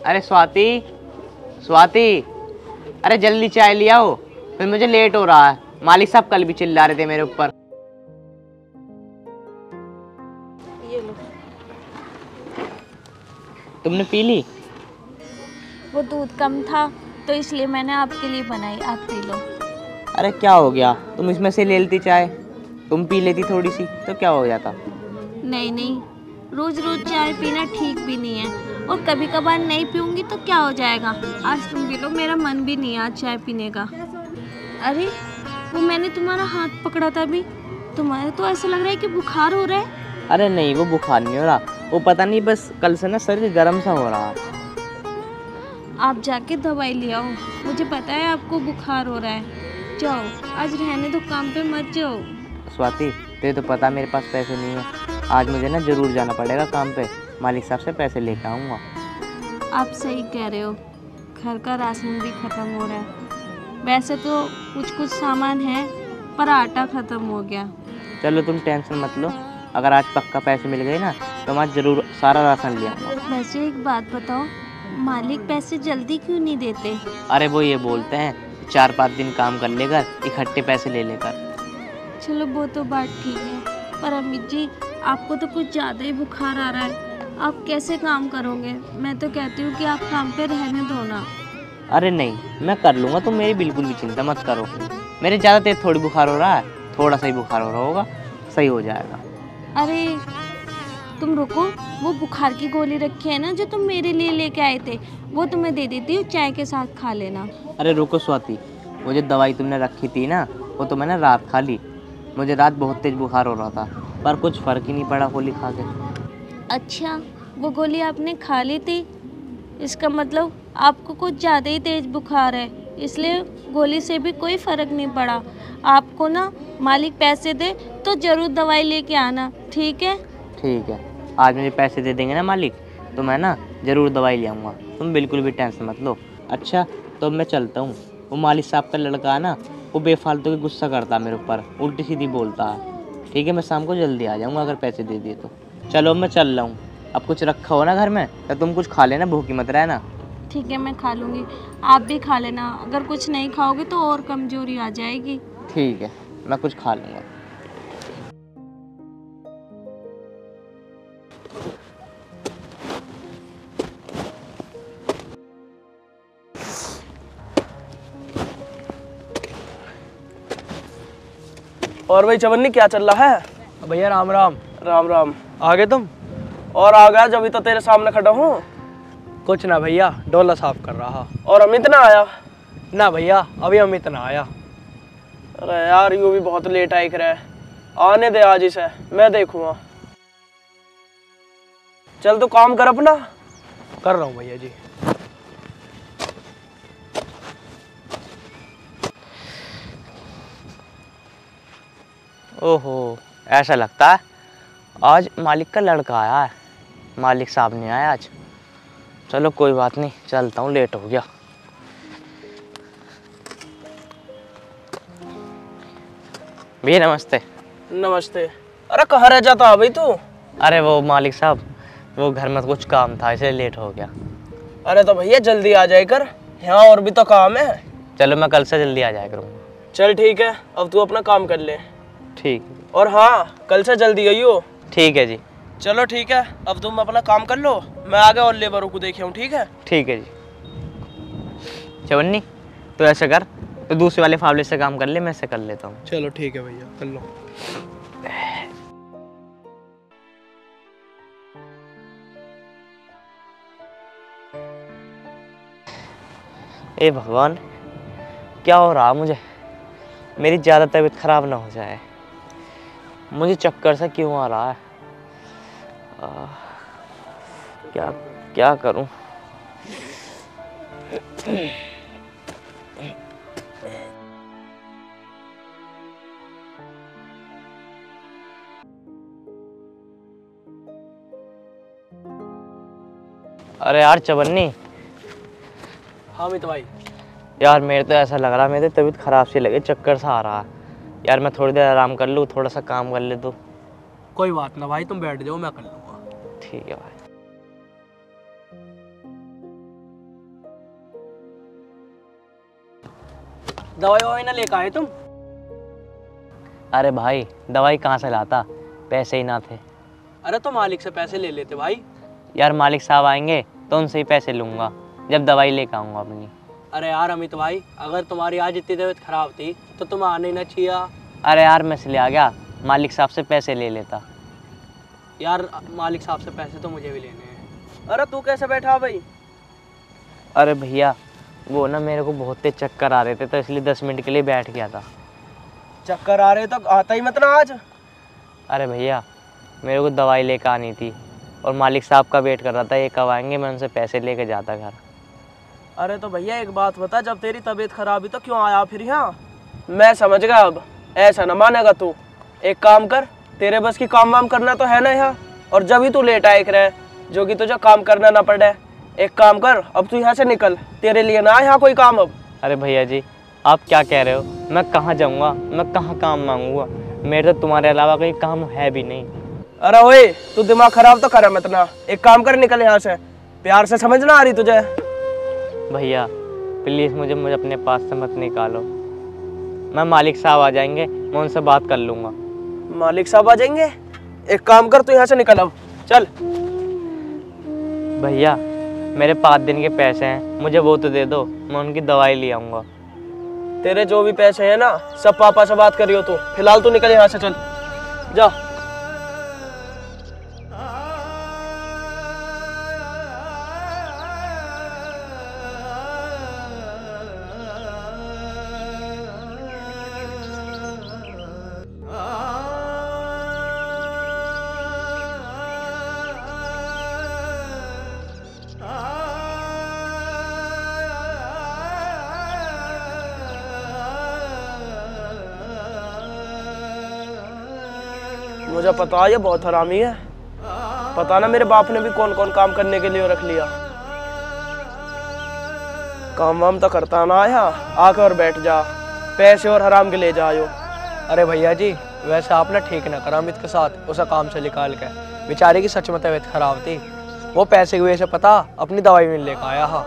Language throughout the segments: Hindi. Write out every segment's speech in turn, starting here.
अरे स्वाति, स्वाति, अरे जल्दी चाय ले आओ, फिर मुझे लेट हो रहा है। मालिक साहब कल भी चिल्ला रहे थे मेरे ऊपर। ये लो। तुमने पी ली? वो दूध कम था तो इसलिए मैंने आपके लिए बनाई, आप पी लो। अरे क्या हो गया, तुम इसमें से ले लेती चाय, तुम पी लेती थोड़ी सी तो क्या हो जाता। नहीं नहीं, रोज रोज चाय पीना ठीक भी नहीं है, और कभी कभार नहीं पीऊंगी तो क्या हो जाएगा। आज तुम पी लो, मेरा मन भी नहीं है आज चाय पीने का। अरे वो मैंने तुम्हारा हाथ पकड़ा था अभी, तुम्हारा तो ऐसा लग रहा है कि बुखार हो रहा है। अरे नहीं, वो बुखार नहीं हो रहा, वो पता नहीं बस कल से ना शरीर गर्म सा हो रहा। आप जाके दवाई ले आओ, मुझे पता है आपको बुखार हो रहा है। जाओ, आज रहने दो, काम पे मत जाओ। स्वाति, तुझे तो पता मेरे पास पैसे नहीं है, आज मुझे ना जरूर जाना पड़ेगा काम पे, मालिक साहब से पैसे लेकर आऊँगा। आप सही कह रहे हो, घर का राशन भी ख़त्म हो रहा है। वैसे तो कुछ कुछ सामान है पर आटा ख़त्म हो गया। चलो तुम टेंशन मत लो, अगर आज पक्का पैसे मिल गए ना तो मैं जरूर सारा राशन ले आऊँगा। वैसे एक बात बताओ, मालिक पैसे जल्दी क्यों नहीं देते? अरे वो ये बोलते हैं 4-5 दिन काम कर लेकर इकट्ठे पैसे ले लेकर। चलो वो तो बात ठीक है, पर अमित जी आपको तो कुछ ज़्यादा ही बुखार आ रहा है, आप कैसे काम करोगे? मैं तो कहती हूँ कि आप काम पे रहने दो ना। अरे नहीं, मैं कर लूँगा, तुम मेरी बिल्कुल भी चिंता मत करो। मेरे ज़्यादा तेज थोड़ी बुखार हो रहा है, थोड़ा सा ही बुखार हो रहा होगा, सही हो जाएगा। अरे तुम रुको, वो बुखार की गोली रखी है ना जो तुम मेरे लिए लेके आए थे, वो तुम्हें दे देती हूँ, चाय के साथ खा लेना। अरे रुको स्वाति, वो जो दवाई तुमने रखी थी ना वो तो मैंने रात खा ली, मुझे रात बहुत तेज बुखार हो रहा था पर कुछ फ़र्क ही नहीं पड़ा गोली खा के। अच्छा, वो गोली आपने खा ली थी, इसका मतलब आपको कुछ ज़्यादा ही तेज़ बुखार है, इसलिए गोली से भी कोई फ़र्क नहीं पड़ा। आपको ना मालिक पैसे दे तो ज़रूर दवाई लेके आना, ठीक है? ठीक है, आज मुझे पैसे दे देंगे ना मालिक तो मैं ना ज़रूर दवाई ले आऊँगा, तुम बिल्कुल भी टेंशन मत लो। अच्छा तो मैं चलता हूँ, वो मालिक साहब का लड़का है ना, वो बेफालतू की गुस्सा करता है मेरे ऊपर, उल्टी सीधी बोलता है। ठीक है, मैं शाम को जल्दी आ जाऊँगा अगर पैसे दे दिए तो। चलो मैं चल रहा हूँ, अब कुछ रखा हो ना घर में तो तुम कुछ खा लेना, भूखी मत रहना। ठीक है, मैं खा लूँगी, आप भी खा लेना, अगर कुछ नहीं खाओगे तो और कमज़ोरी आ जाएगी। ठीक है, मैं कुछ खा लूँगा। और भाई चवन्नी क्या चल रहा है? भैया राम राम। राम राम। आ गए तुम? और आ गया, जब तो तेरे सामने खड़ा हूँ। कुछ ना भैया, डोला साफ कर रहा। और अमित ना आया? ना भैया, अभी अमित ना आया। अरे यार, यू भी बहुत लेट आई करे, आने दे आज इसे, मैं देखूंगा। चल तू काम कर अपना। कर रहा हूँ भैया जी। ओहो, ऐसा लगता है आज मालिक का लड़का आया है, मालिक साहब नहीं आया आज। चलो कोई बात नहीं, चलता हूँ, लेट हो गया। भैया नमस्ते। नमस्ते। अरे कहाँ रह जाता है भाई तू? अरे वो मालिक साहब, वो घर में कुछ काम था इसलिए लेट हो गया। अरे तो भैया जल्दी आ जाए कर, यहाँ और भी तो काम है। चलो मैं कल से जल्दी आ जाया करूँगा। चल ठीक है, अब तू अपना काम कर ले। ठीक। और हाँ, कल से जल्दी आई हो। ठीक है जी। चलो ठीक है, अब तुम अपना काम कर लो, मैं आगे और लेबरों को देखे हूँ। ठीक है? ठीक है जी। चवन्नी तो ऐसे कर, तो दूसरे वाले फावले से काम कर ले, मैं इसे कर लेता हूँ। चलो ठीक है भैया, कर लो। ए भगवान, क्या हो रहा मुझे, मेरी ज़्यादा तबीयत खराब ना हो जाए। मुझे चक्कर सा क्यों आ रहा है? क्या क्या करूं? अरे यार चवन्नी। हाँ अमित भाई। यार मेरे तो ऐसा लग रहा है, मेरी तबीयत खराब सी लगे, चक्कर सा आ रहा है यार। मैं थोड़ी देर आराम कर लूँ, थोड़ा सा काम कर ले तो। कोई बात ना भाई, तुम बैठ जाओ, मैं कर लूँगा। ठीक है भाई। दवाई ववाई ना लेकर आए तुम? अरे भाई दवाई कहाँ से लाता, पैसे ही ना थे। अरे तो मालिक से पैसे ले लेते भाई। यार मालिक साहब आएंगे तो उनसे ही पैसे लूँगा जब दवाई लेकर आऊँगा अपनी। अरे यार अमित भाई, अगर तुम्हारी आज इतनी तबीयत खराब थी तो तुम आने ही ना चाहिए। अरे यार मैं इसलिए आ गया, मालिक साहब से पैसे ले लेता। यार मालिक साहब से पैसे तो मुझे भी लेने हैं। अरे तू कैसे बैठा भाई? अरे भैया वो ना मेरे को बहुत तेज चक्कर आ रहे थे तो इसलिए 10 मिनट के लिए बैठ गया था। चक्कर आ रहे तो आता ही मत ना आज। अरे भैया मेरे को दवाई लेकर आनी थी और मालिक साहब का वेट कर रहा था, ये कब आएंगे, मैं उनसे पैसे लेकर जाता घर। अरे तो भैया एक बात बता, जब तेरी तबीयत खराब है तो क्यों आया फिर यहाँ? मैं समझ गया, अब ऐसा न मानेगा तू। एक काम कर, तेरे बस की काम वाम करना तो है ना यहाँ, और जब ही तू लेट आए रहे जो कि तुझे काम करना ना पड़े। एक काम कर, अब तू यहाँ से निकल, तेरे लिए ना यहाँ कोई काम अब। अरे भैया जी आप क्या कह रहे हो, मैं कहाँ जाऊँगा, मैं कहाँ काम मांगूंगा, मेरे तो तुम्हारे अलावा कोई काम है भी नहीं। अरे ओए तू दिमाग खराब तो करे मत ना, एक काम कर निकल यहाँ से, प्यार से समझना आ रही तुझे। भैया प्लीज़ मुझे अपने पास से मत निकालो, मैं मालिक साहब आ जाएंगे मैं उनसे बात कर लूँगा। मालिक साहब आ जाएंगे? एक काम कर, तू यहाँ से निकल अब, चल। भैया मेरे 5 दिन के पैसे हैं, मुझे वो तो दे दो, मैं उनकी दवाई ले आऊँगा। तेरे जो भी पैसे हैं ना सब पापा से बात करियो तू, फिलहाल तू निकल यहाँ से, चल जा। मुझे पता है ये बहुत हरामी है, पता ना मेरे बाप ने भी कौन कौन काम करने के लिए रख लिया। काम वाम तो करता ना आया, आकर और बैठ जा, पैसे और हराम के ले जाओ। अरे भैया जी वैसे आपने ठीक ना करा अमित के साथ, उसे काम से निकाल के, बेचारे की सच में तबीयत खराब थी, वो पैसे की वजह से पता अपनी दवाई में लेकर आया। हाँ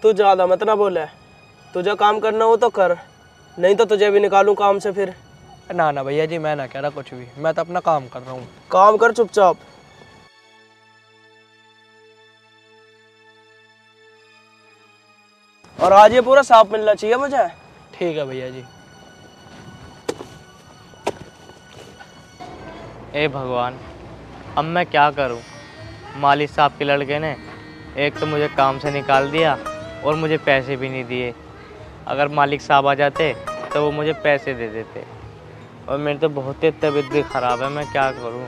तू ज्यादा मत ना बोले, तुझे काम करना हो तो कर, नहीं तो तुझे भी निकालूं काम से फिर। ना ना भैया जी मैं ना कह रहा कुछ भी, मैं तो अपना काम कर रहा हूँ। काम कर चुपचाप। और आज ये पूरा साफ मिलना चाहिए मुझे। ठीक है भैया जी। ए भगवान अब मैं क्या करूं, मालिक साहब के लड़के ने एक तो मुझे काम से निकाल दिया और मुझे पैसे भी नहीं दिए। अगर मालिक साहब आ जाते तो वो मुझे पैसे दे देते, और मेरी तो बहुत ही तबीयत भी ख़राब है, मैं क्या करूं।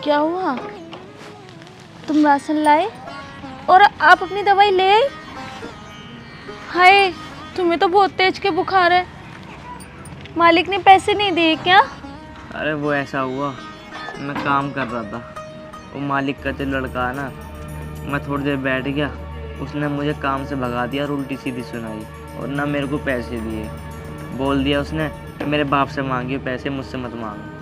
क्या हुआ? तुम राशन लाए और आप अपनी दवाई ले आई? हाय तुम्हें तो बहुत तेज के बुखार है, मालिक ने पैसे नहीं दिए क्या? अरे वो ऐसा हुआ, मैं काम कर रहा था, वो मालिक का जो लड़का है ना, मैं थोड़ी देर बैठ गया, उसने मुझे काम से भगा दिया और उल्टी सीधी सुनाई, और ना मेरे को पैसे दिए। बोल दिया उसने मेरे बाप से मांगिए पैसे, मुझसे मत मांगो।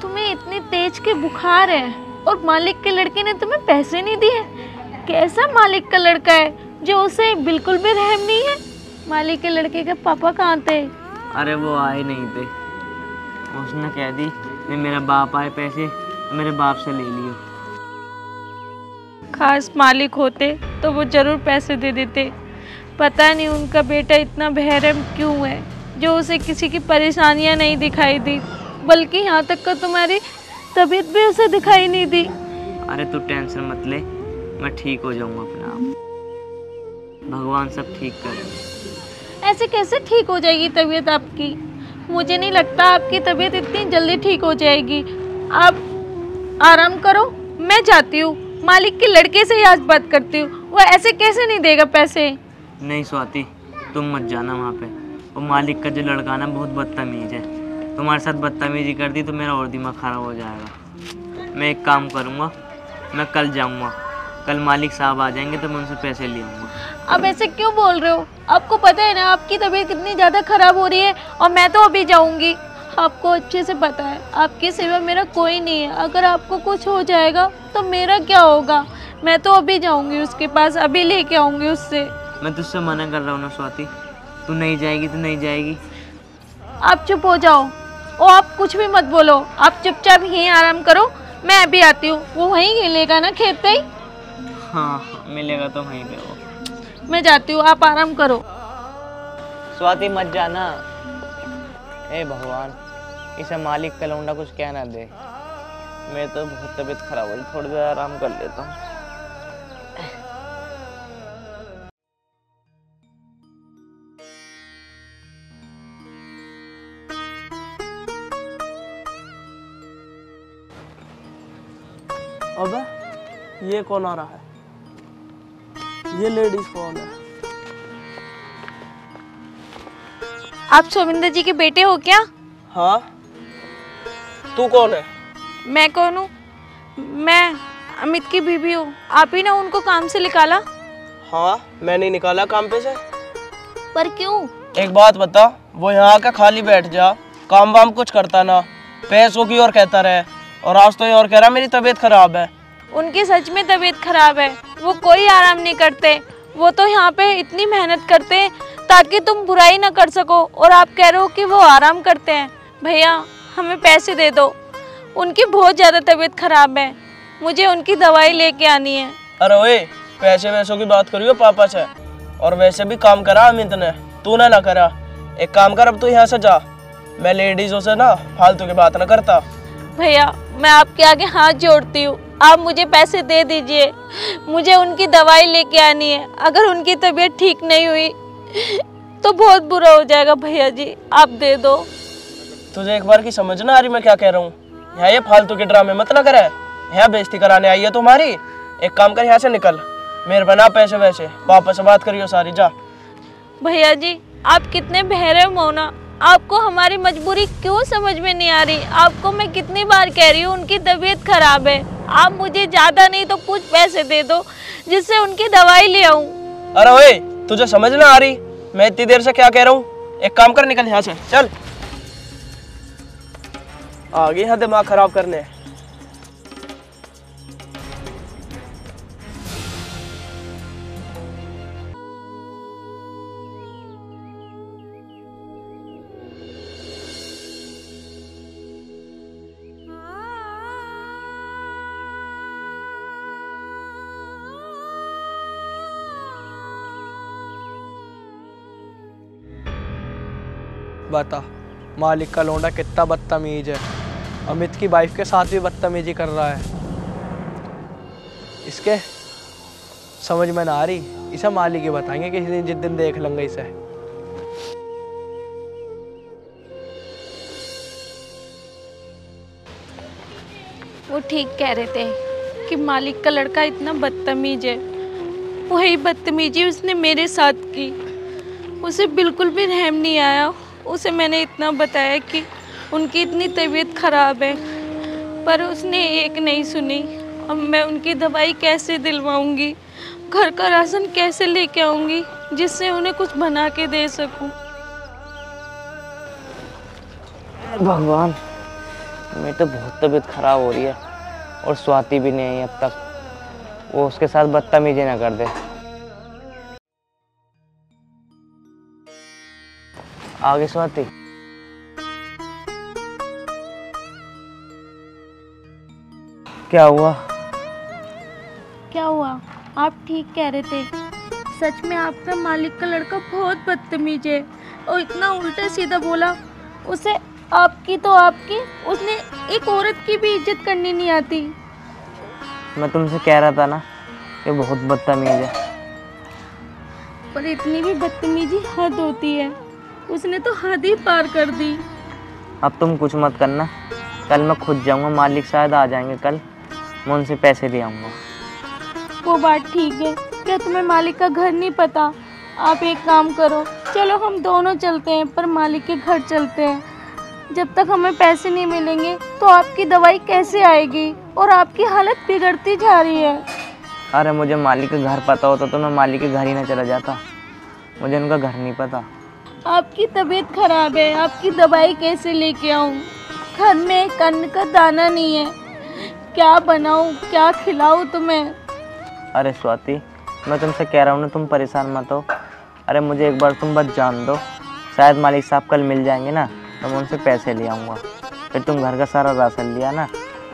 तुम्हें इतनी तेज के बुखार है और मालिक के लड़के ने तुम्हें पैसे नहीं दिए? कैसा मालिक का लड़का है जो उसे बिल्कुल भी रहम नहीं है? मालिक के लड़के के पापा कहाँ थे? अरे वो आए नहीं थे, उसने कह दी नहीं मेरा बाप आए पैसे मेरे बाप से ले लियो। खास मालिक होते तो वो जरूर पैसे दे देते। पता नहीं उनका बेटा इतना बेरहम क्यों है जो उसे किसी की परेशानियां नहीं दिखाई दी, बल्कि यहाँ तक का तुम्हारी तबीयत भी उसे दिखाई नहीं दी। अरे तू टेंशन मत ले, मैं ठीक हो जाऊंगा अपने आप, भगवान सब ठीक करेगा। ऐसे कैसे ठीक हो जाएगी तबीयत आपकी? मुझे नहीं लगता आपकी तबीयत इतनी जल्दी ठीक हो जाएगी। आप आराम करो, मैं जाती हूँ, मालिक के लड़के से ही आज बात करती हूँ, वो ऐसे कैसे नहीं देगा पैसे। नहीं स्वाति, तुम मत जाना वहाँ पे। वो मालिक का जो लड़का ना बहुत बदतमीज है, तुम्हारे साथ बदतमीजी कर दी तो मेरा और दिमाग ख़राब हो जाएगा। मैं एक काम करूँगा, मैं कल जाऊँगा, कल मालिक साहब आ जाएंगे तो मैं उनसे पैसे ले आऊँगा। आप ऐसे क्यों बोल रहे हो? आपको पता है ना आपकी तबीयत कितनी ज़्यादा ख़राब हो रही है, और मैं तो अभी जाऊँगी। आपको अच्छे से पता है आपके सिवा मेरा कोई नहीं है। अगर आपको कुछ हो जाएगा तो मेरा क्या होगा? मैं तो अभी जाऊँगी उसके पास, अभी लेके आऊँगी उससे। मैं तुझसे मना कर रहा हूँ ना स्वाति, तू नहीं जाएगी तो नहीं जाएगी। आप चुप हो जाओ और आप कुछ भी मत बोलो, आप चुपचाप यहीं आराम करो, मैं अभी आती हूँ। वो वहीं मिलेगा ना खेत पे ही? हाँ मिलेगा तो वहीं पे वो। मैं जाती हूँ, आप आराम करो। स्वाति मत जाना। हे भगवान, इसे मालिक का लौंडा कुछ कह ना दे। मेरी तो बहुत तबीयत खराब हो रही, थोड़ी देर आराम कर लेता हूँ। अबे ये कौन आ रहा है? ये लेडीज कौन है? आप शोभिंदर जी के बेटे हो क्या? हाँ, तू कौन है? मैं कौन हूँ? मैं अमित की बीवी हूँ। आप ही ने उनको काम से निकाला? हाँ, मैंने निकाला काम पे से। पर क्यों? एक बात बता, वो यहाँ आके खाली बैठ जा, काम वाम कुछ करता ना, पैसों की ओर कहता रहे, और आज तो ये और कह रहा मेरी तबीयत खराब है। उनकी सच में तबीयत खराब है, वो कोई आराम नहीं करते। वो तो यहाँ पे इतनी मेहनत करते हैं ताकि तुम बुराई ना कर सको, और आप कह रहे हो कि वो आराम करते हैं। भैया हमें पैसे दे दो, उनकी बहुत ज़्यादा तबीयत खराब है, मुझे उनकी दवाई लेके आनी है। अरे ओए, पैसे वैसों की बात करियो पापा से, और वैसे भी काम करा अमित ने, तूने ना करा। एक काम कर, अब तू यहाँ से जा, मैं लेडीजों से ना फालतू की बात ना करता। भैया मैं आपके आगे हाथ जोड़ती हूँ, आप मुझे पैसे दे दीजिए, मुझे उनकी दवाई लेके आनी है। अगर उनकी तबीयत ठीक नहीं हुई तो बहुत बुरा हो जाएगा। भैया जी आप दे दो। तुझे एक बार की समझ ना आ रही मैं क्या कह रहा हूँ? यहाँ ये फालतू के ड्रामे मत ना करे, यहाँ बेइज्जती कराने आई है तुम्हारी। एक काम कर, यहाँ से निकल, मेरे बना पैसे वैसे पापा से बात करियो सारी, जा। भैया जी आप कितने बहरे हो ना, आपको हमारी मजबूरी क्यों समझ में नहीं आ रही? आपको मैं कितनी बार कह रही हूँ उनकी तबीयत खराब है, आप मुझे ज़्यादा नहीं तो कुछ पैसे दे दो जिससे उनकी दवाई ले आऊँ। अरे ओए, तुझे समझ ना आ रही मैं इतनी देर से क्या कह रहा हूँ? एक काम कर, निकल यहाँ से, चल। आगे यहाँ दिमाग खराब करने। बता, मालिक का लौंडा कितना बदतमीज है। अमित की वाइफ के साथ भी बदतमीजी कर रहा है। इसके समझ में ना आ रही, इसे मालिक ही बताएंगे किसी दिन, जिस दिन देख लेंगे इसे। वो ठीक कह रहे थे कि मालिक का लड़का इतना बदतमीज है। वही बदतमीजी उसने मेरे साथ की, उसे बिल्कुल भी रहम नहीं आया। उसे मैंने इतना बताया कि उनकी इतनी तबीयत खराब है, पर उसने एक नहीं सुनी। अब मैं उनकी दवाई कैसे दिलवाऊंगी, घर का राशन कैसे लेके आऊंगी जिससे उन्हें कुछ बना के दे सकूं। भगवान, मेरी तो बहुत तबीयत खराब हो रही है, और स्वाति भी नहीं आई अब तक, वो उसके साथ बदतमीजी ना कर दे। आगे स्वाति, क्या हुआ? क्या हुआ? आप ठीक कह रहे थे, सच में आपका मालिक का लड़का बहुत बदतमीज है, और इतना उल्टा सीधा बोला। उसे आपकी तो आपकी, उसने एक औरत की भी इज्जत करनी नहीं आती। मैं तुमसे कह रहा था ना कि बहुत बदतमीज है। पर इतनी भी बदतमीजी हद होती है, उसने तो हद ही पार कर दी। अब तुम कुछ मत करना, कल मैं खुद जाऊंगा, मालिक शायद आ जाएंगे कल, मैं उनसे पैसे ले आऊँगा। वो बात ठीक है, क्या तुम्हें मालिक का घर नहीं पता? आप एक काम करो, चलो हम दोनों चलते हैं, पर मालिक के घर चलते हैं। जब तक हमें पैसे नहीं मिलेंगे तो आपकी दवाई कैसे आएगी? और आपकी हालत बिगड़ती जा रही है। अरे मुझे मालिक का घर पता होता तो मैं मालिक के घर ही ना चला जाता। मुझे उनका घर नहीं पता। आपकी तबीयत खराब है, आपकी दवाई कैसे लेके आऊँ? घर में एक अन्न का दाना नहीं है, क्या बनाऊँ, क्या खिलाऊँ तुम्हें? अरे स्वाति, मैं तुमसे कह रहा हूँ ना, तुम परेशान मत हो। अरे मुझे एक बार तुम बस जान दो, शायद मालिक साहब कल मिल जाएंगे ना, तो मैं उनसे पैसे ले आऊँगा। फिर तुम घर का सारा राशन लिया ना,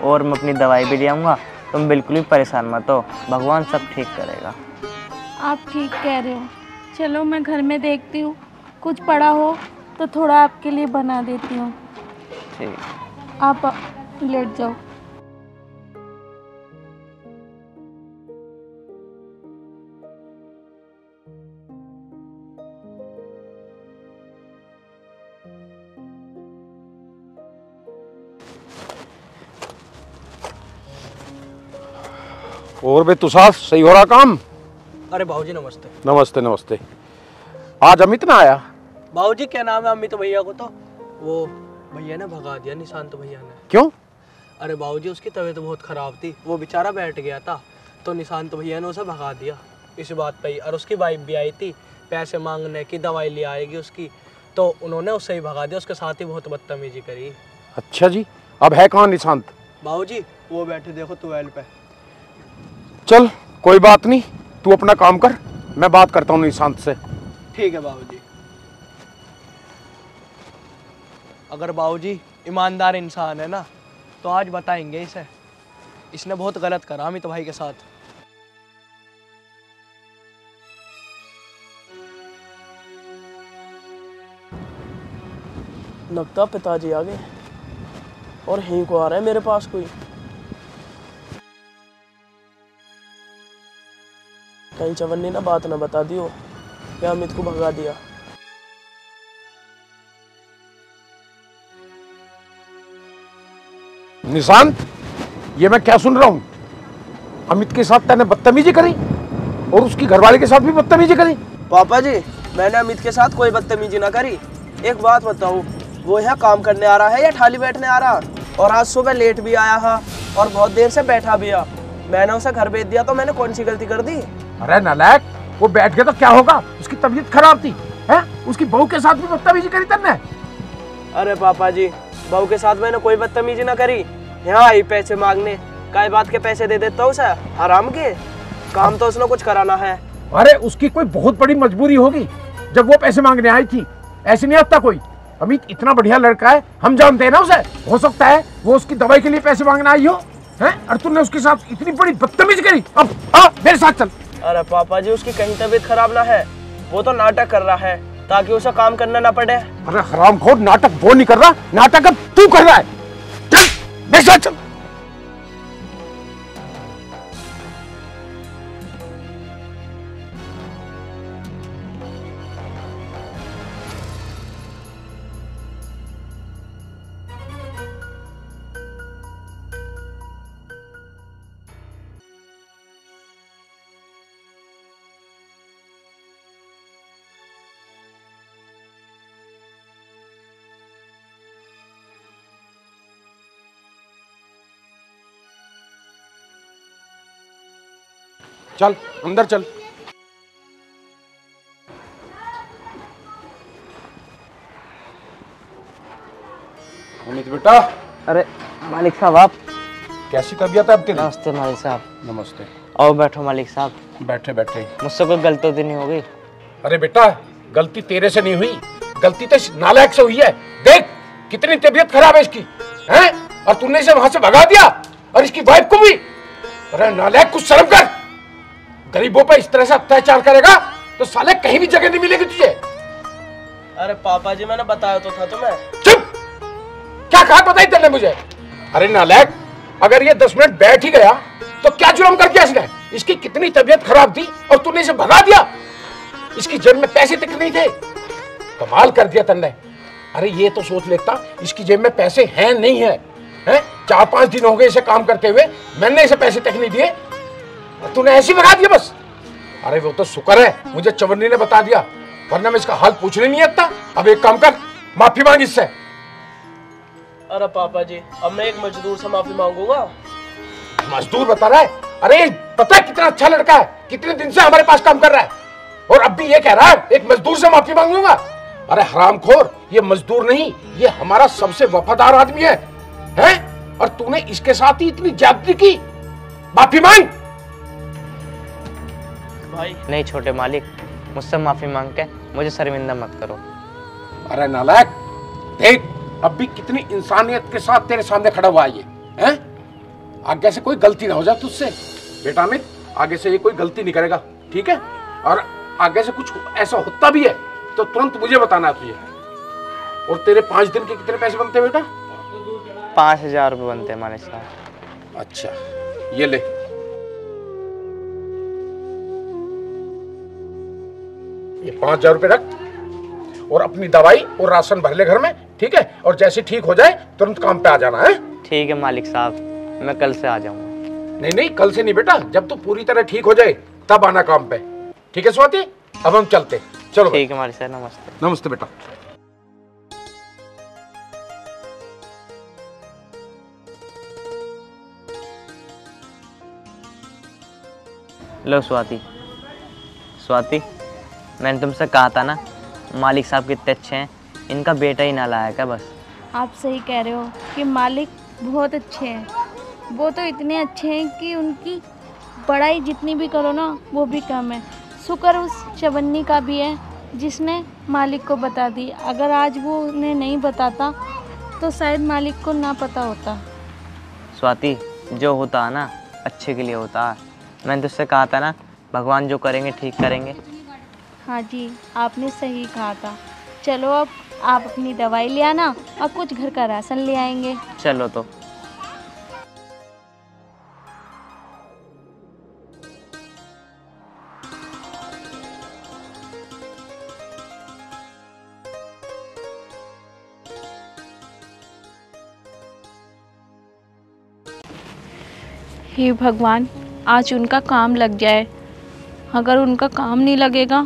और मैं अपनी दवाई भी ले आऊँगा। तुम बिल्कुल भी परेशान मत हो, भगवान सब ठीक करेगा। आप ठीक कह रहे हो। चलो मैं घर में देखती हूँ, कुछ पड़ा हो तो थोड़ा आपके लिए बना देती हूँ। ठीक, आप लेट जाओ। और बे तुषार, सही हो रहा काम? अरे भाऊजी नमस्ते। नमस्ते नमस्ते। आज अमित ना आया? भाऊजी क्या नाम है अमित भैया को? तो वो भैया ने भगा दिया, निशांत भैया ने। क्यों? अरे भाऊजी उसकी तबीयत बहुत खराब थी, वो बेचारा बैठ गया था, तो निशांत भैया ने उसे भगा दिया इस बात पे ही। और उसकी वाइफ भी आई थी पैसे मांगने की, दवाई ले आएगी उसकी, तो उन्होंने उससे ही भगा दिया। उसके साथ ही बहुत बदतमीजी करी। अच्छा जी, अब है कहाँ निशांत? भाऊजी वो बैठे देखो ट्वेल्व पे। चल कोई बात नहीं, तू अपना काम कर, मैं बात करता हूँ निशांत से। ठीक है बाबूजी। अगर बाबूजी ईमानदार इंसान है ना, तो आज बताएंगे इसे, इसने बहुत गलत करा अमित भाई के साथ। लगता पिताजी आ गए और यहीं को आ रहा है मेरे पास कोई। कहीं चवन्नी ना बात ना बता दियो कि अमित को भगा दिया। निशांत, ये मैं क्या सुन रहा हूँ? अमित के साथ तैने बदतमीजी करी और उसकी घरवाले के साथ भी बदतमीजी करी? पापा जी, मैंने अमित के साथ कोई बदतमीजी ना करी। एक बात बताऊं, वो यहाँ काम करने आ रहा है या थाली बैठने आ रहा? और आज सुबह लेट भी आया है और बहुत देर से बैठा भी है। मैंने उसे घर भेज दिया, तो मैंने कौन सी गलती कर दी? अरे नालायक, वो बैठ गया तो क्या होगा? उसकी तबीयत खराब थी, है? उसकी बहू के साथ भी बदतमीजी करी तन्ने? अरे पापा जी, बहू के साथ मैंने कोई बदतमीजी ना करी। यहाँ आई पैसे मांगने, काय बात के पैसे दे देता हूँ उसे, आराम के। काम तो उसने कुछ कराना है। अरे उसकी कोई बहुत बड़ी मजबूरी होगी जब वो पैसे मांगने आई थी, ऐसे नहीं आता कोई। अमित इतना बढ़िया लड़का है, हम जानते हैं ना उसे। हो सकता है वो उसकी दवाई के लिए पैसे मांगने आई हो, हैं? और तूने उसके साथ इतनी बड़ी बदतमीजी करी। अब आ मेरे साथ चल। अरे पापा जी, उसकी कहीं तबीयत खराब ना है, वो तो नाटक कर रहा है ताकि उसे काम करना ना पड़े। अरे हरामखोर, नाटक वो नहीं कर रहा, नाटक अब तू कर रहा है। चल मेरे साथ चल। चल अंदर चल। अमित बेटा। अरे मालिक साहब, आप? कैसी तबीयत है अब तेरी? नमस्ते मालिक साहब। नमस्ते। आओ बैठो मालिक साहब। बैठे बैठे। मुझसे कोई गलती तो नहीं हो गई? अरे बेटा, गलती तेरे से नहीं हुई, गलती तो इस नालायक से हुई है। देख कितनी तबीयत खराब है इसकी, हैं? और तूने इसे वहां से भगा दिया, और इसकी वाइफ को भी। अरे नालायक, कुछ शर्म कर। गरीबों पे इस तरह से अत्याचार करेगा तो साले कहीं भी जगह नहीं मिलेगी तुझे। अरे पापा जी, मैंने बताया तो था तुम्हें। चुप! क्या कहा बताई तेने मुझे? अरे नालायक, अगर ये 10 मिनट बैठ ही गया तो क्या जुर्म कर दिया इसने? इसकी कितनी तबीयत खराब थी और तूने इसे भगा दिया। इसकी जेब में पैसे तक नहीं थे। कमाल कर दिया तन्ने। अरे ये तो सोच लेता इसकी जेब में पैसे हैं नहीं है, हैं? 4-5 दिन हो गए इसे काम करते हुए, मैंने इसे पैसे तक नहीं दिए। और तूने ऐसे ही भगा दिया बस। अरे वो तो शुक्र है मुझे चवन्नी ने बता दिया, वरना मैं इसका हाल पूछने नहीं आता। अब एक काम कर, माफी मांग इससे। अरे पापा जी, अब मैं एक मजदूर से माफी मांगूंगा? मजदूर बता रहा है? अरे पता है कितना अच्छा लड़का है, कितने दिन से हमारे पास काम कर रहा है, और अब भी ये कह रहा है एक मजदूर से माफी मांगूंगा। अरे हरामखोर, ये मजदूर नहीं, ये हमारा सबसे वफादार आदमी है, हैं? और तूने इसके साथ ही इतनी ज्यादती की। माफी मांग। भाई नहीं छोटे मालिक, मुझसे माफी मांग के मुझे शर्मिंदा मत करो। अरे नालायक, देख अब भी कितनी इंसानियत के साथ तेरे सामने खड़ा हुआ है ये, हैं? आगे से कोई गलती ना हो जाए तुझसे। बेटा अमित, आगे से ये कोई गलती नहीं करेगा, ठीक है? और आगे से कुछ ऐसा होता भी है तो तुरंत मुझे बताना है तुझे। और तेरे 5 दिन के कितने पैसे बनते हैं बेटा? 5000 रुपये बनते हैं मालिक साहब। अच्छा, ये ले। ये 5000 रुपये रख और अपनी दवाई और राशन भर ले घर में, ठीक है? और जैसे ठीक हो जाए तुरंत काम पे आ जाना है। ठीक है मालिक साहब, मैं कल से आ जाऊंगा। नहीं नहीं, कल से नहीं बेटा, जब तू पूरी तरह ठीक हो जाए तब आना काम पे, ठीक है स्वाति? अब हम चलते, चलो। ठीक है मालिक साहब, नमस्ते। नमस्ते बेटा। लो स्वाति, स्वाति मैंने तुमसे कहा था ना मालिक साहब कितने अच्छे हैं, इनका बेटा ही ना लाया क्या बस। आप सही कह रहे हो कि मालिक बहुत अच्छे हैं। वो तो इतने अच्छे हैं कि उनकी बड़ाई जितनी भी करो ना वो भी कम है। शुक्र उस चवन्नी का भी है जिसने मालिक को बता दी। अगर आज वो उन्हें नहीं बताता तो शायद मालिक को ना पता होता। स्वाति जो होता है ना अच्छे के लिए होता है। मैंने तुझसे कहा था ना भगवान जो करेंगे ठीक करेंगे। हाँ जी, आपने सही कहा था। चलो अब आप अपनी दवाई ले आना और कुछ घर का राशन ले आएंगे। चलो तो। हे भगवान, आज उनका काम लग जाए। अगर उनका काम नहीं लगेगा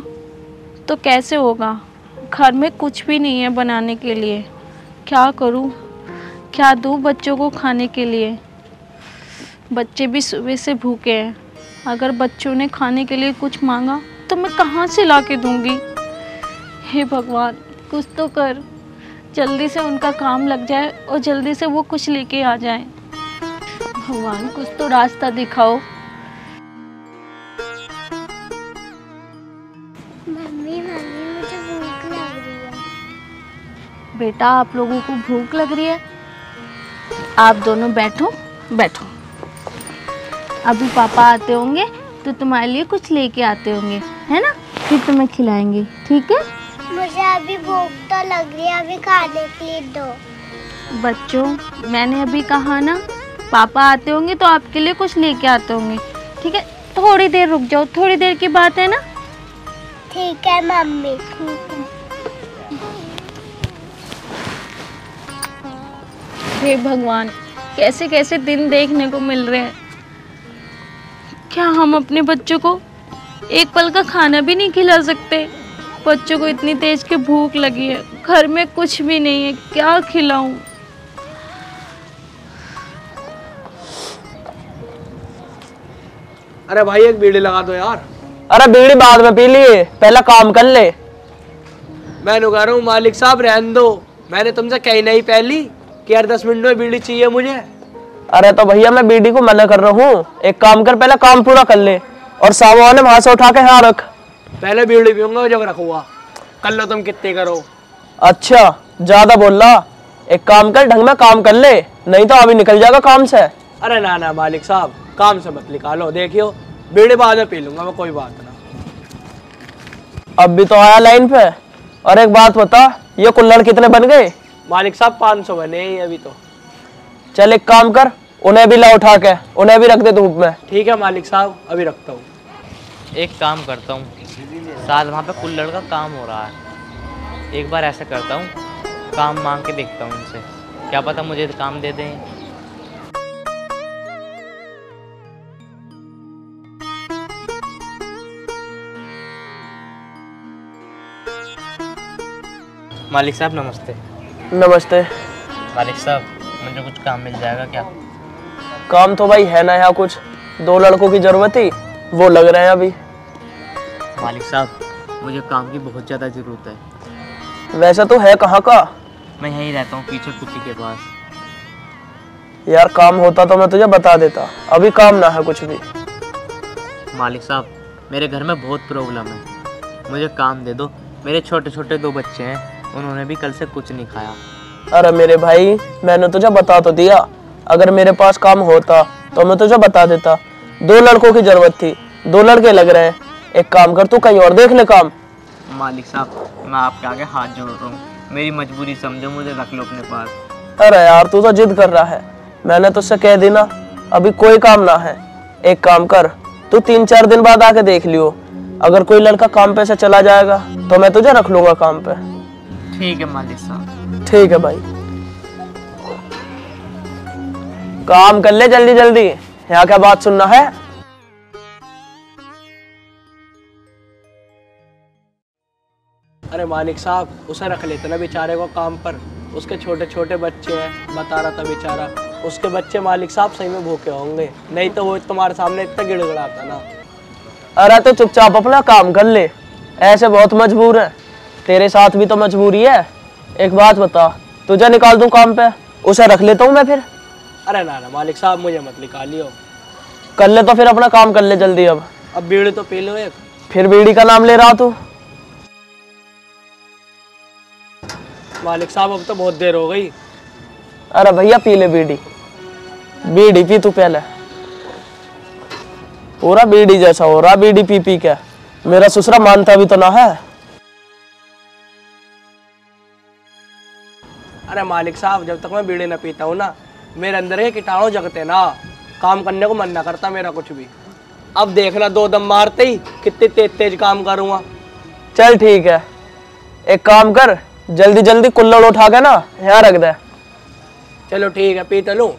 तो कैसे होगा? घर में कुछ भी नहीं है बनाने के लिए। क्या करूं? क्या दूं बच्चों को खाने के लिए? बच्चे भी सुबह से भूखे हैं। अगर बच्चों ने खाने के लिए कुछ मांगा तो मैं कहाँ से ला के दूँगी? हे भगवान, कुछ तो कर। जल्दी से उनका काम लग जाए और जल्दी से वो कुछ लेके आ जाए। भगवान कुछ तो रास्ता दिखाओ। मम्मी मम्मी मुझे भूख लग रही है। बेटा आप लोगों को भूख लग रही है? आप दोनों बैठो बैठो। अभी पापा आते होंगे तो तुम्हारे लिए कुछ लेके आते होंगे, है ना? फिर तुम्हें खिलाएंगे, ठीक है? मुझे अभी भूख तो लग रही है, अभी खाने के लिए दो। बच्चों मैंने अभी कहा ना पापा आते होंगे तो आपके लिए कुछ लेके आते होंगे, ठीक है? थोड़ी देर रुक जाओ, थोड़ी देर की बात है ना। ठीक है मम्मी, ठीक है। हे भगवान, कैसे कैसे दिन देखने को मिल रहे हैं। क्या हम अपने बच्चों को एक पल का खाना भी नहीं खिला सकते? बच्चों को इतनी तेज की भूख लगी है, घर में कुछ भी नहीं है, क्या खिलाऊं? अरे भाई एक बीड़ी लगा दो यार। अरे बीड़ी बाद में पी लिए, पहला काम कर ले। मैं कह रहा हूँ मालिक साहब रहने दो, मैंने तुमसे कही नहीं पहली कि यार 10 मिनट में बीड़ी चाहिए मुझे। अरे तो भैया मैं बीड़ी को मना कर रहा हूँ, एक काम कर पहला काम पूरा कर ले और सामान वहां से उठा के यहाँ रख। पहले बीड़ी पीऊंगा जब रखूंगा, कर लो तुम कितने करो। अच्छा ज्यादा बोल रहा, एक काम कर ढंग में काम कर ले, नहीं तो अभी निकल जाएगा काम से। अरे ना ना मालिक साहब, काम से मत निकालो, देखियो बीड़ी बाद में पी लूंगा मैं, कोई बात ना। अब भी तो आया लाइन पे। और एक बात बता, ये कुल्हड़ कितने बन गए? मालिक साहब 500 बने हैं अभी तो। चल एक काम कर, उन्हें भी ला उठा के, उन्हें भी रख दे धूप में। ठीक है मालिक साहब, अभी रखता हूँ। एक काम करता हूँ, शायद वहाँ पे कुल्हड़ का काम हो रहा है। एक बार ऐसा करता हूँ, काम मांग के देखता हूँ उनसे, क्या पता मुझे काम दे दें। मालिक साहब नमस्ते। नमस्ते। मालिक साहब मुझे कुछ काम मिल जाएगा क्या? काम तो भाई है ना यहाँ कुछ, 2 लड़कों की जरूरत थी, वो लग रहे हैं अभी। मालिक साहब मुझे काम की बहुत ज़्यादा ज़रूरत है। वैसे तो है कहाँ का? मैं यहीं रहता हूँ पीछे कुत्ती के पास। यार काम होता तो मैं तुझे बता देता, अभी काम ना है कुछ भी। मालिक साहब मेरे घर में बहुत प्रॉब्लम है, मुझे काम दे दो। मेरे छोटे छोटे 2 बच्चे हैं, उन्होंने भी कल से कुछ नहीं खाया। अरे मेरे भाई मैंने तुझे बता तो दिया, अगर मेरे पास काम होता तो मैं तुझे बता देता। 2 लड़कों की जरूरत थी, 2 लड़के लग रहे हैं, एक काम कर तू कहीं और देख ले काम। मालिक साहब मैं आपके आगे हाथ जोड़ रहा हूँ, मेरी मजबूरी समझो, मुझे रख लो अपने पास। अरे यार तू तो जिद कर रहा है, मैंने तुझसे कह दी ना अभी कोई काम ना है। एक काम कर तू 3-4 दिन बाद आके देख लियो, अगर कोई लड़का काम पे से चला जाएगा तो मैं तुझे रख लूंगा काम पे। ठीक है मालिक साहब। ठीक है भाई, काम कर ले जल्दी जल्दी, यहाँ क्या बात सुनना है। अरे मालिक साहब उसे रख लेते ना बेचारे को काम पर, उसके छोटे छोटे बच्चे हैं, बता रहा था बेचारा। उसके बच्चे मालिक साहब सही में भूखे होंगे, नहीं तो वो तुम्हारे सामने इतना गिड़गिड़ाता ना। अरे तो चुपचाप अपना काम कर ले, ऐसे बहुत मजबूर है, तेरे साथ भी तो मजबूरी है। एक बात बता, तुझे निकाल दूं काम पे, उसे रख लेता हूँ मैं फिर। अरे ना ना मालिक साहब मुझे मत निकालियो। कर ले तो फिर अपना काम कर ले जल्दी। अब बीड़ी तो पी लो एक। फिर बीड़ी का नाम ले रहा तू? मालिक साहब अब तो बहुत देर हो गई। अरे भैया पी ले बीड़ी, बीड़ी पी तू पहले। पूरा बीड़ी जैसा हो रहा बीड़ी पी पी के, मेरा ससुरा मानता भी तो ना है। अरे मालिक साहब जब तक मैं बीड़ी न पीता हूँ ना, मेरे अंदर के कीटाणु जगते ना, काम करने को मन ना करता मेरा कुछ भी। अब देखना 2 दम मारते ही कितने तेज तेज काम करूँगा। चल ठीक है, एक काम कर जल्दी जल्दी कुल्हड़ उठा के ना यहाँ रख दे। चलो ठीक है, पी तो लूं।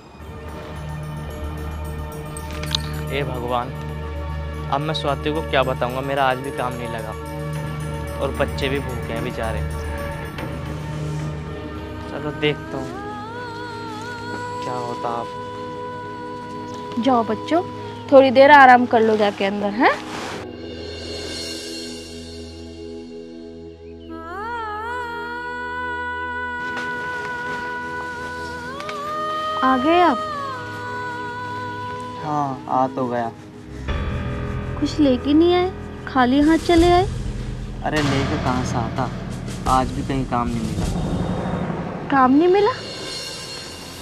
हे भगवान, अब मैं स्वाति को क्या बताऊंगा, मेरा आज भी काम नहीं लगा और बच्चे भी भूखे हैं बेचारे। चलो देखता हूँ क्या होता। आप जाओ बच्चों, थोड़ी देर आराम कर लो जाके अंदर, हैं? आ गए आप? हाँ आ तो गया। कुछ लेके नहीं आए, खाली हाथ चले आए? अरे लेके कहाँ से आता, आज भी कहीं काम नहीं मिला। काम नहीं मिला?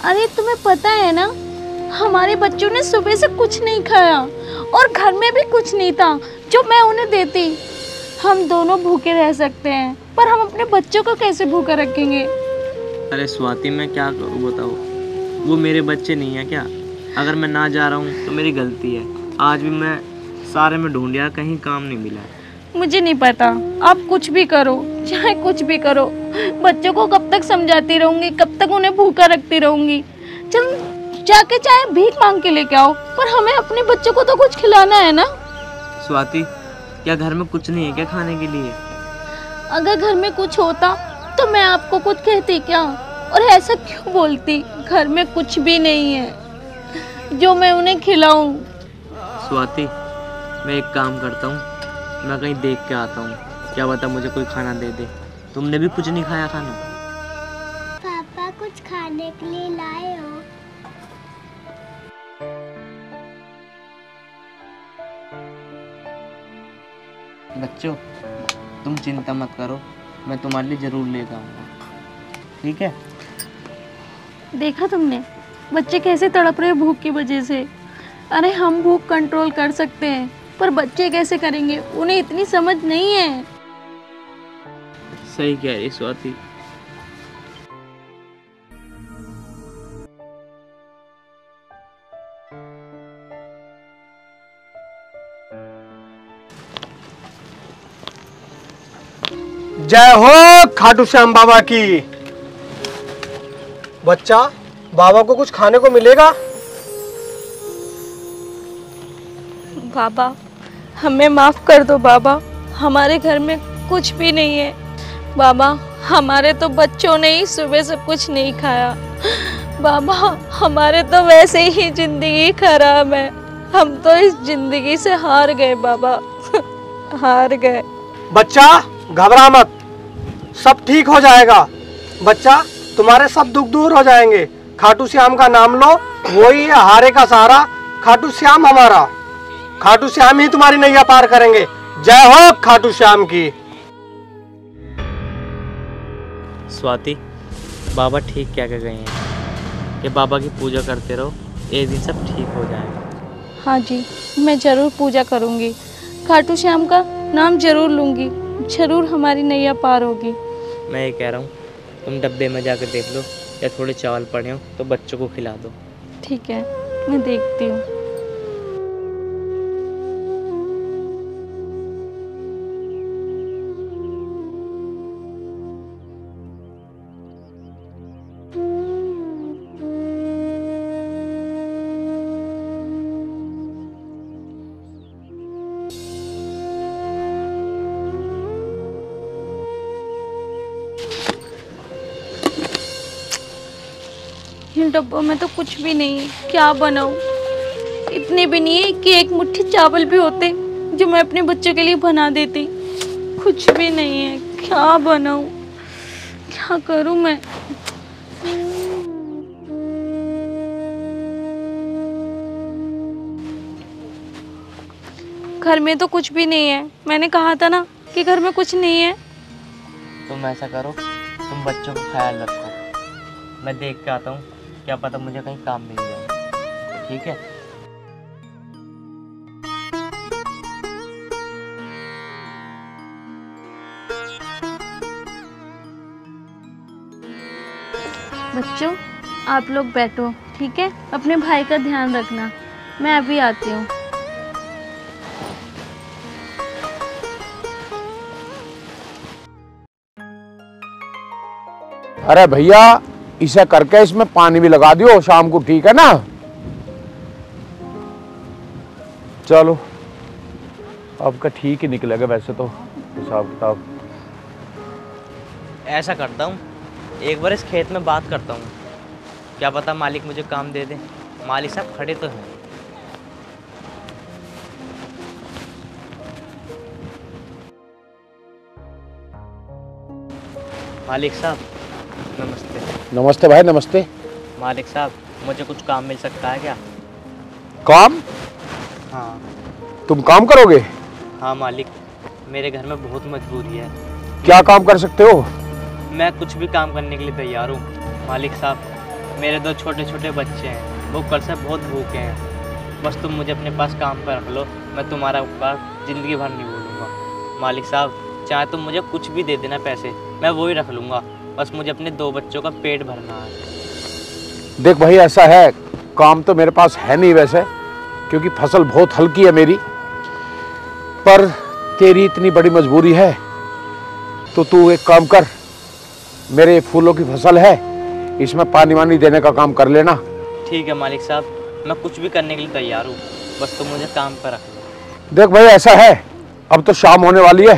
अरे तुम्हें पता है ना, हमारे बच्चों ने सुबह से कुछ नहीं खाया और घर में भी कुछ नहीं था जो मैं उन्हें देती। हम दोनों भूखे रह सकते हैं, पर हम अपने बच्चों को कैसे भूखा रखेंगे? अरे स्वाति मैं क्या करूँ बताओ, वो मेरे बच्चे नहीं है क्या? अगर मैं ना जा रहा हूँ तो मेरी गलती है। आज भी मैं सारे में ढूंढ लिया, कहीं काम नहीं मिला। मुझे नहीं पता, आप कुछ भी करो, चाहे कुछ भी करो, बच्चों को कब तक समझाती रहूंगी, कब तक उन्हें भूखा रखती रहूंगी। चल जाके चाहे भीख मांग के लेके आओ, पर हमें अपने बच्चों को तो कुछ खिलाना है ना। स्वाति क्या घर में कुछ नहीं है क्या खाने के लिए? अगर घर में कुछ होता तो मैं आपको कुछ कहती क्या, और ऐसा क्यों बोलती? घर में कुछ भी नहीं है जो मैं उन्हें खिलाऊं। स्वाति मैं एक काम करता हूँ, मैं कहीं देख के आता हूँ, क्या पता मुझे कोई खाना दे दे। तुमने भी कुछ नहीं खाया खाना? पापा कुछ खाने के लिए लाए हो? बच्चों तुम चिंता मत करो, मैं तुम्हारे लिए जरूर लेकर आऊँगा, ठीक है? देखा तुमने बच्चे कैसे तड़प रहे भूख की वजह से। अरे हम भूख कंट्रोल कर सकते हैं, पर बच्चे कैसे करेंगे, उन्हें इतनी समझ नहीं है। सही कह रही स्वाति। जय हो खाटू श्याम बाबा की। बच्चा, बाबा को कुछ खाने को मिलेगा? बाबा हमें माफ कर दो बाबा, हमारे घर में कुछ भी नहीं है। बाबा हमारे तो बच्चों ने ही सुबह से कुछ नहीं खाया। बाबा हमारे तो वैसे ही जिंदगी खराब है, हम तो इस जिंदगी से हार गए बाबा, हार गए। बच्चा घबरा मत, सब ठीक हो जाएगा। बच्चा तुम्हारे सब दुख दूर हो जाएंगे। खाटू श्याम का नाम लो, वही है हारे का सहारा। खाटू श्याम हमारा, खाटू श्याम ही तुम्हारी नैया पार करेंगे। जय हो खाटू श्याम की। स्वाति, बाबा ठीक क्या कह गए हैं कि बाबा की पूजा करते रहो, एक दिन सब ठीक हो जाएगा। हाँ जी, मैं ज़रूर पूजा करूँगी, खाटू श्याम का नाम ज़रूर लूँगी, ज़रूर हमारी नैया पार होगी। मैं ये कह रहा हूँ, तुम डब्बे में जाकर देख लो या थोड़े चावल पड़े हो तो बच्चों को खिला दो। ठीक है, मैं देखती हूँ। इन डब्बों में तो कुछ भी नहीं है, क्या बनाऊं? इतने भी नहीं है कि एक मुट्ठी चावल भी होते जो मैं अपने बच्चों के लिए बना देती। कुछ भी नहीं है, क्या बनाऊं, क्या करूं मैं? घर में तो कुछ भी नहीं है, मैंने कहा था ना कि घर में कुछ नहीं है। तुम ऐसा करो, तुम बच्चों का ख्याल रखो, मैं देख के आता हूँ, क्या पता मुझे कहीं काम मिल जाए। ठीक है? बच्चों आप लोग बैठो, ठीक है? अपने भाई का ध्यान रखना, मैं अभी आती हूँ। अरे भैया, इसे करके इसमें पानी भी लगा दियो शाम को, ठीक है ना? चलो, अब का ठीक ही निकलेगा वैसे तो हिसाब किताब। ऐसा करता हूँ, एक बार इस खेत में बात करता हूँ, क्या पता मालिक मुझे काम दे दे। मालिक साहब खड़े तो हैं। मालिक साहब नमस्ते। नमस्ते भाई, नमस्ते। मालिक साहब, मुझे कुछ काम मिल सकता है क्या? काम? हाँ। तुम काम करोगे? हाँ मालिक, मेरे घर में बहुत मजबूरी है। क्या काम कर सकते हो? मैं कुछ भी काम करने के लिए तैयार हूँ। मालिक साहब, मेरे 2 छोटे छोटे बच्चे हैं, वो कल से बहुत भूखे हैं। बस तुम मुझे अपने पास काम पर रख लो, मैं तुम्हारा उपकार ज़िंदगी भर नहीं भूलूंगा। मालिक साहब, चाहे तुम मुझे कुछ भी दे देना पैसे, मैं वो ही रख लूँगा। बस मुझे अपने 2 बच्चों का पेट भरना है। देख भाई, ऐसा है, काम तो मेरे पास है नहीं वैसे, क्योंकि फसल बहुत हल्की है मेरी, पर तेरी इतनी बड़ी मजबूरी है तो तू एक काम कर, मेरे फूलों की फसल है, इसमें पानी वानी देने का काम कर लेना। ठीक है मालिक साहब, मैं कुछ भी करने के लिए तैयार हूँ, बस तुम मुझे काम पर रख लो। देख भाई, ऐसा है, अब तो शाम होने वाली है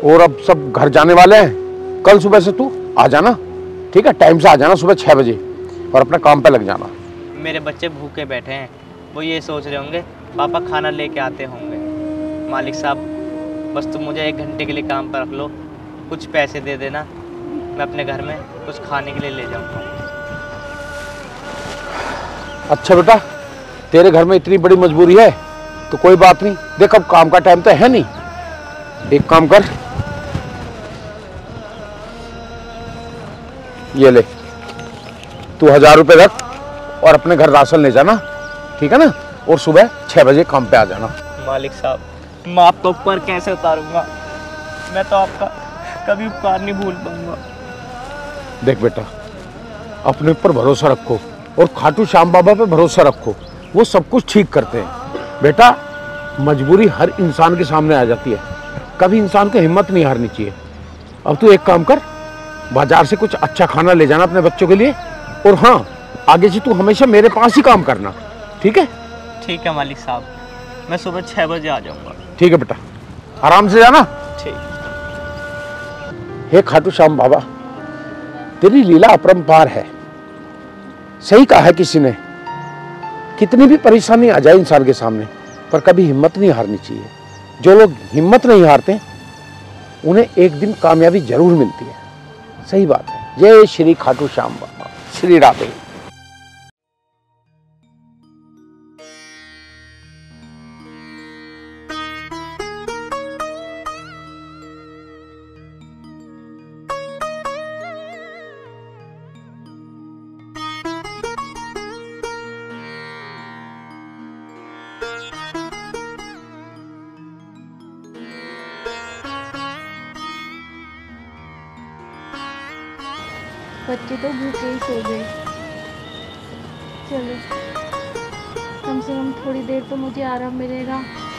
और अब सब घर जाने वाले हैं। कल सुबह से तू आ जाना, ठीक है? टाइम से आ जाना, सुबह 6 बजे, और अपने काम पे लग जाना। मेरे बच्चे भूखे बैठे हैं, वो ये सोच रहे होंगे पापा खाना लेके आते होंगे। मालिक साहब, बस तुम मुझे 1 घंटे के लिए काम पर रख लो, कुछ पैसे दे देना, मैं अपने घर में कुछ खाने के लिए ले जाऊंगा। अच्छा बेटा, तेरे घर में इतनी बड़ी मजबूरी है तो कोई बात नहीं। देख, अब काम का टाइम तो है नहीं, एक काम कर, ये ले, तू 1000 रुपये रख और अपने घर राशन ले जाना, ठीक है ना? और सुबह 6 बजे काम पे आ जाना। मालिक साहब, मैं आपका उपकार कैसे उतारूंगा? मैं तो आपका कभी उपकार नहीं भूल पाऊंगा। देख बेटा, अपने ऊपर भरोसा रखो और खाटू श्याम बाबा पे भरोसा रखो, वो सब कुछ ठीक करते हैं। बेटा, मजबूरी हर इंसान के सामने आ जाती है, कभी इंसान को हिम्मत नहीं हारनी चाहिए। अब तू एक काम कर, बाजार से कुछ अच्छा खाना ले जाना अपने बच्चों के लिए, और हाँ, आगे से तू हमेशा मेरे पास ही काम करना, ठीक है? ठीक है मालिक साहब, मैं सुबह 6 बजे आ जाऊंगा। ठीक है बेटा, आराम से जाना। ठीक। हे खाटू श्याम बाबा, तेरी लीला अपरंपार है। सही कहा है किसी ने, कितनी भी परेशानी आ जाए इंसान के सामने, पर कभी हिम्मत नहीं हारनी चाहिए। जो लोग हिम्मत नहीं हारते उन्हें एक दिन कामयाबी जरूर मिलती है। सही बात है। जय श्री खाटू श्याम बाबा, श्री राधे। बच्चे तो भूखे ही सो गए। चलो, कम से कम थोड़ी देर तो मुझे आराम मिलेगा।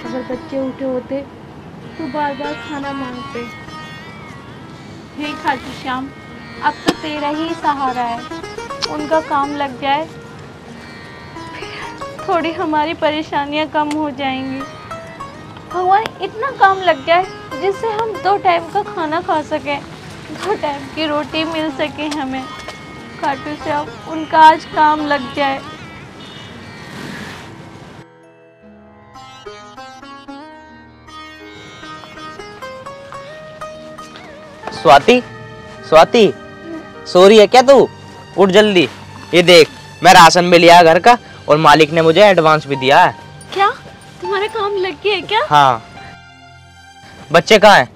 अगर बच्चे उठे होते तो बार बार खाना मांगते। हे खाटू श्याम, अब तो तेरा ही सहारा है। उनका काम लग जाए, थोड़ी हमारी परेशानियां कम हो जाएंगी। भगवान, इतना काम लग जाए जिससे हम 2 टाइम का खाना खा सकें, 2 टाइम की रोटी मिल सके हमें। खाटू श्याम, उनका आज काम लग जाए। स्वाति, स्वाति, सो रही है क्या तू? उठ जल्दी। ये देख, मैं राशन भी लिया घर का और मालिक ने मुझे एडवांस भी दिया है। क्या तुम्हारे काम लग गया है क्या? हाँ। बच्चे कहाँ हैं?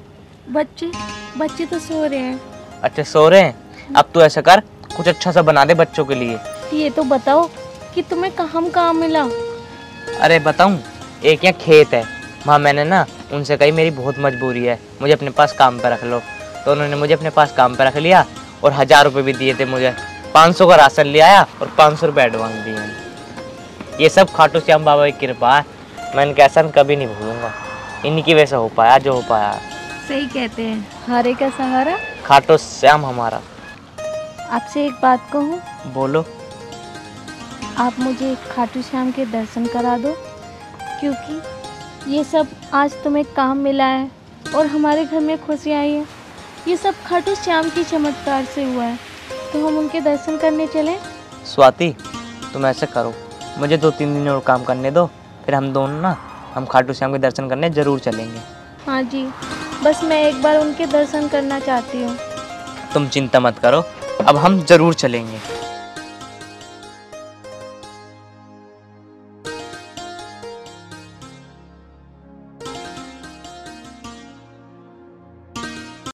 बच्चे तो सो रहे हैं। अच्छा, सो रहे हैं। अब तू ऐसा कर, कुछ अच्छा सा बना दे बच्चों के लिए। ये तो बताओ कि तुम्हें कहाँ काम मिला? अरे बताऊं, एक यहाँ खेत है, वहाँ मैंने ना उनसे कही मेरी बहुत मजबूरी है, मुझे अपने पास काम पे रख लो। तो उन्होंने मुझे अपने पास काम पे रख लिया और 1000 रुपये भी दिए थे मुझे। 500 का राशन ले आया और 500 रुपये एडवांस दिए। ये सब खाटू श्याम बाबा की कृपा है। मैं इनका एहसान कभी नहीं भूलूंगा। इन्हीं की वजह से हो पाया जो हो पाया। सही कहते हैं, हारे का सहारा खाटू श्याम हमारा। आपसे एक बात कहूँ? बोलो। आप मुझे खाटू श्याम के दर्शन करा दो, क्योंकि ये सब आज तुम्हें काम मिला है और हमारे घर में खुशी आई है। ये सब खाटू श्याम की चमत्कार से हुआ है, तो हम उनके दर्शन करने चलें। स्वाति, तुम ऐसे करो, मुझे 2-3 दिन और काम करने दो, फिर हम दोनों ना हम खाटू श्याम के दर्शन करने ज़रूर चलेंगे। हाँ जी, बस मैं एक बार उनके दर्शन करना चाहती हूँ। तुम चिंता मत करो, अब हम ज़रूर चलेंगे।